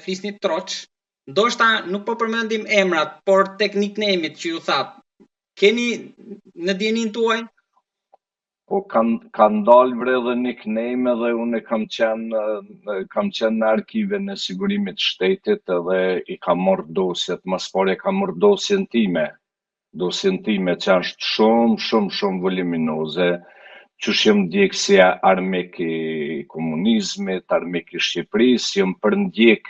flisni troç, ndoshta nuk po përmendim emrat, por tek nickname-it që ju thatë, keni në dijenin tuaj? Po kanë dalë bre dhe nickname dhe unë kam qenë në arkive në sigurimit të shtetit edhe i kam marrë dosjet, mas pare kam marrë dosjen time që është shumë voluminoze, që jem ndjek si armik i komunizmit, armik i Shqipërisë, jem përndjek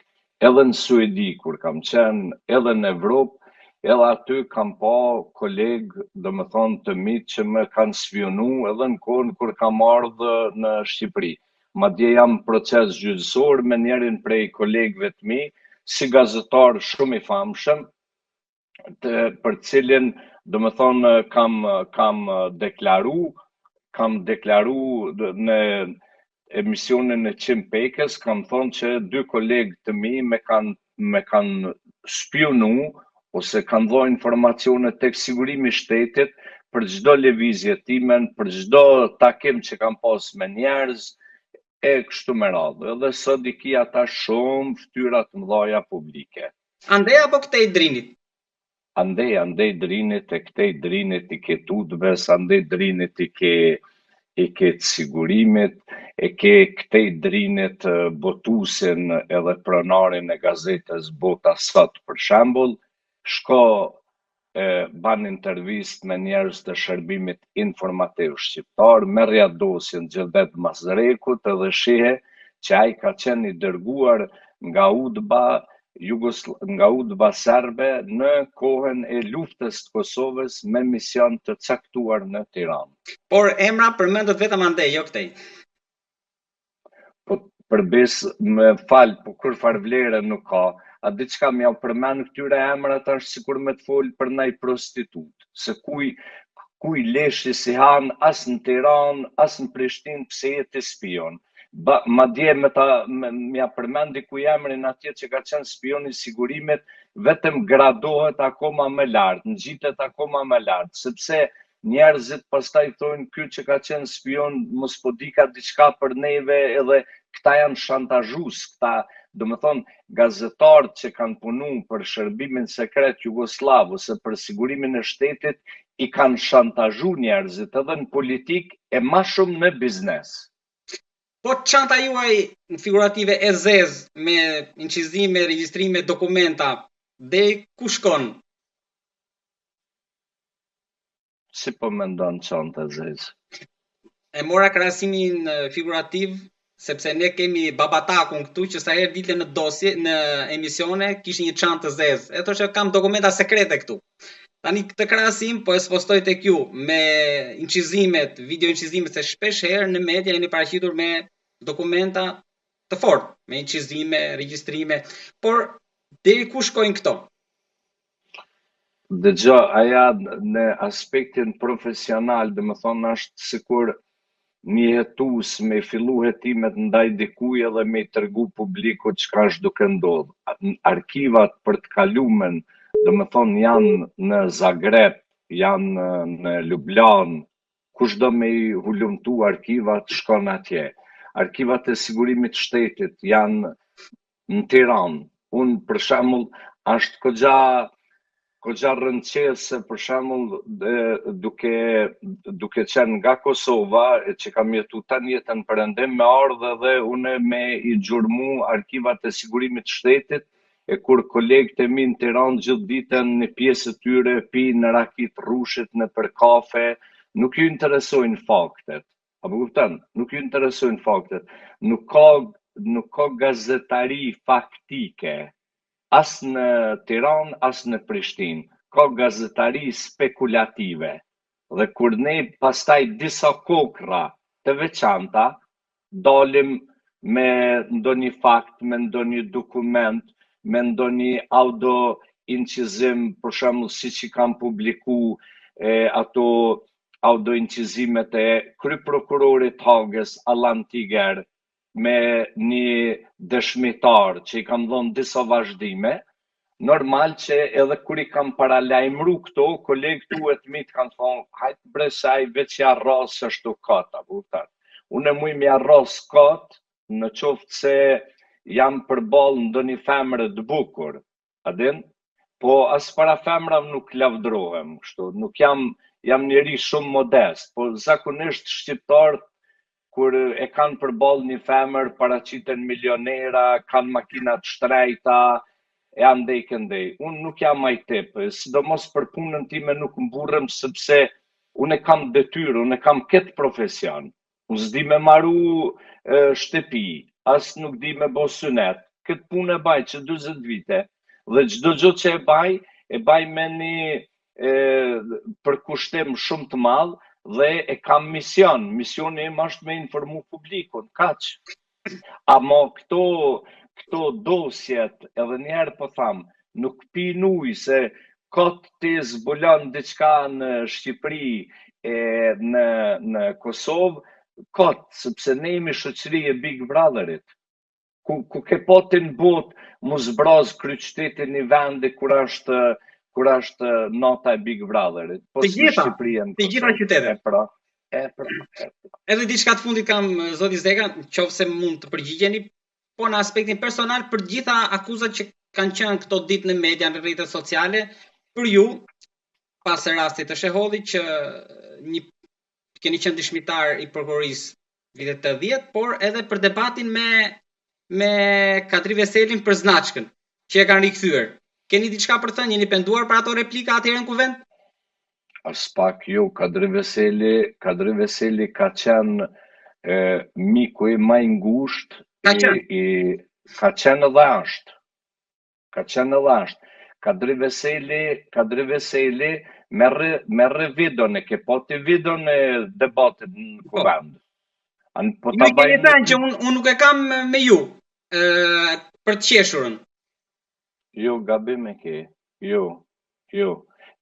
edhe në Suedi kur kam qenë, edhe në Evropë, edhe aty kam pa kolegë, dhe më thonë të mitë që më kanë spionu edhe në kohën kur kam ardhë në Shqipëri. Madje jam proces gjyqësor me njerin prej kolegëve të mi, si gazetar shumë i famshëm, për cilin, dhe më thonë, kam deklaru në emisionin e Qim Pekës, kam thonë që dy kolegë të mi me kanë spionu ose kanë dhënë informacione tek sigurimi i shtetit për çdo lëvizje timen, për çdo takim që kam pas me njerëz e kështu me radhë. Edhe sot i ki ata shumë fytyra të mëdha publike. Andej apo këtej Drinit? Andej Drinit, e këtej Drinit i ke Tutves, andej Drinit i ke të sigurimit, e ke këtej Drinit botusin edhe pronarin e gazetës Bota Sot për shembull, shko ban intervist me njerëz të shërbimit informativ shqiptar, merrja dosjen Xhevet Mazrekut edhe shihe që ai ka qenë i dërguar nga UDBA serbe në kohën e luftës të Kosovës me mision të caktuar në Tiranë. Por emra përmendet vetëm andej, jo këtej. Po përbes më fal, po kur farvlere nuk ka. A diçka më ja përmend këtyre emrat është sikur me të fol për ndaj prostitut, se kuj leshi si han as në Tiranë, as në Prishtinë, pse jeti spion. Madje m'ja përmendi ku emrin atje që ka qenë spion i sigurimit, vetëm gradohet akoma më lart, ngjitet akoma më lart, sepse njerëzit pastaj thonë ky që ka qenë spion mos po di ka diçka për neve, edhe këta janë shantazhues, këta, do më thonë, gazetarët që kanë punu për shërbimin sekret Jugoslav ose për sigurimin e shtetit, i kanë shantazhu njerëzit edhe në politik e ma shumë në biznes. Po çanta juaj figurative e zezë me incizime, regjistrime, dokumenta, dhe ku shkon? Si po mendon çanta e zezë? E mora krahasimin figurativ, sepse ne kemi babatakun këtu që sa herë dilte në dosje, në emisione, kishin një çantë të zezë. E thoshte kam dokumenta sekrete këtu. Tani këtë krahasim po e spostoj tek ju me incizimet, video incizimet, se shpesh herë në media jeni paraqitur me dokumenta të fortë, me incizime, regjistrime, por deri ku shkojnë këto? Dëgjoj, aja në aspektin profesional, dhe më thonë është sikur një jetues me fillu hetimet ndaj dikuj edhe me i tërgu publikut çka është duke ndodhë. Arkivat për të kalumen, dhe më thonë janë në Zagreb, janë në Ljubljan, kushdo me i hulumtu arkivat shkon atje. Arkivat e sigurimit shtetit janë në Tiranë. Unë për shembull është kogja rëndësishme për shembull duke qenë nga Kosova, që kam jetu tani jetën perëndim me ardhe dhe une me i xhurmu arkivat e sigurimit shtetit, e kur kolegët e mi në Tiranë gjithë ditën në pjesë të tyre pinë rakit rrushit në për kafe, nuk ju interesojnë faktet. Apo kupton? Nuk ju interesojnë faktet. Nuk ka gazetari faktike. As në Tiranë, as në Prishtinë, ka gazetari spekulative. Dhe kur ne pastaj disa kokra të veçanta, dalim me ndonjë fakt, me ndonjë dokument, me ndonjë audio incizim, për shembull siç i kanë publiku ato audio incizimet e kryeprokurorit Hagës, Allan Tiger, me një dëshmitar që i kam dhënë disa vazhdime, normal që edhe kur i kam paralajmëru këto, kolegë tuet mi të kanë thonë, hajtë bre se ai veç ja rrasë ashtu kata, unë muj me ja rrasë katë, në qoftë se jam përballë ndonjë femre të bukur, a din? Po as para femrave nuk lavdrohem, kështu, nuk jam njeri shumë modest, po zakonisht shqiptarët kur e kanë përballë një femër, paraqiten milionera, kanë makina të shtrejta, e andej këndej. Unë nuk jam ai tip, sidomos për punën time nuk mburrem sepse unë kam detyrë, unë kam këtë profesion. Unë s'di me maru shtëpi, as nuk di me bo synet. Këtë punë e baj që 20 vite, dhe çdo gjë që e baj me një përkushtim shumë të madh dhe e kam mision. Misioni im është me informu publikun, kaq. Ama këto dosjet, edhe njerë po tham, nuk pin ujë se kot ti zbulon diçka në Shqipëri në Kosovë, kot, sepse ne jemi shoqëri e Big Brotherit. Ku ke potin bot mu zbraz kryqëtetin një vendi kur është nota e Big Brotherit. Të gjitha qytetet. Edhe diçka të fundit kam, zoti Zeka, qofse mund të përgjigjeni, po në aspektin personal për gjitha akuzat që kanë qenë këto ditë në media, në rrjetet sociale, për ju, pas rastit të Shehollit që keni qenë dëshmitar i prokurorisë vitet 80, por edhe për debatin me Kadri Veselin për Znaçkën, që e kanë rikthyer. Keni diçka për të thënë, jeni penduar për ato replika atëherë në kuvent? As pak jo, Kadri Veseli ka qenë miku i më i ngushtë, ka qenë edhe ashtë. Kadri Veseli merre videon, e ke poti videon e debatit në kuvent. Ju e keni thënë që unë nuk e kam me ju për të qeshurën. Jo, gabim e ke. Jo.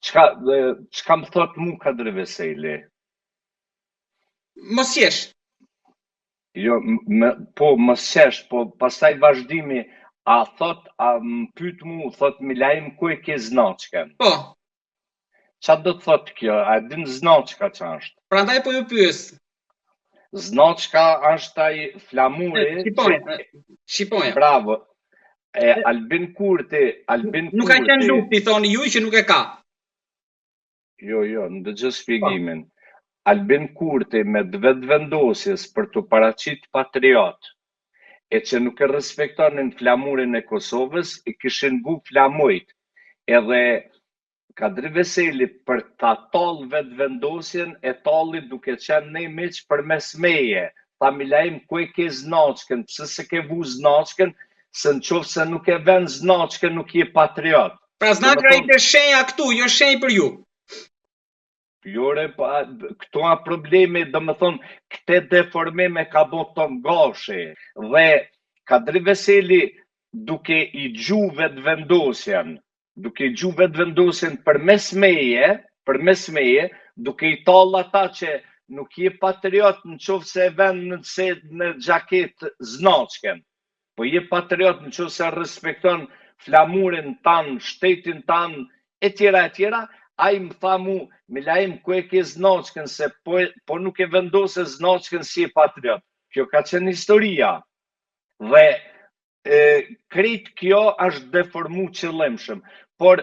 Çka më thot mu Kadri Veseli? Mos qesh. Jo, po mos qesh, po pastaj vazhdimi, më pyet mu, thot mi lajm ku e ke Znaçkën. Po. Qa do të thot kjo? A din Znaçka që është? Prandaj po ju pyes. Znaçka është ai flamuri. Shqiponja. Bravo. Albin Kurti. Nuk ka qenë lufti, thoni ju që nuk e ka. Jo, ndëgjë shpjegimin. Albin Kurti me vetëvendosjes për të paraqit patriot, e që nuk e respektonin flamurin e Kosovës, i kishin bu flamujt. Edhe Kadri Veseli për ta tall vetëvendosjen e talli duke qenë ne miq përmes meje. Tha mi lajm ku e ke Znaçkën, pse se ke vu Znaçkën, se në qoftë se nuk e vën Znaçkën nuk je patriot. Pra Znaçka ishte shenja këtu, jo shenjë për ju. Jore, këto a problemi, dhe më thonë, këte deformime ka bo Tom Gashi. Dhe Kadri Veseli duke i gju vetëvendosjen, përmes meje, duke i tall ata që nuk je patriot në qoftë se e vën në xhaket Znaçkën, po je patriot në qoftë se respekton flamurin tanë, shtetin tanë, e tjera, ai më tha mu, me lajm ku e ke Znaçkën, se po nuk e vendose Znaçkën si e patriot. Kjo ka qenë historia. Dhe krejt kjo është deformu qëllimshëm. Por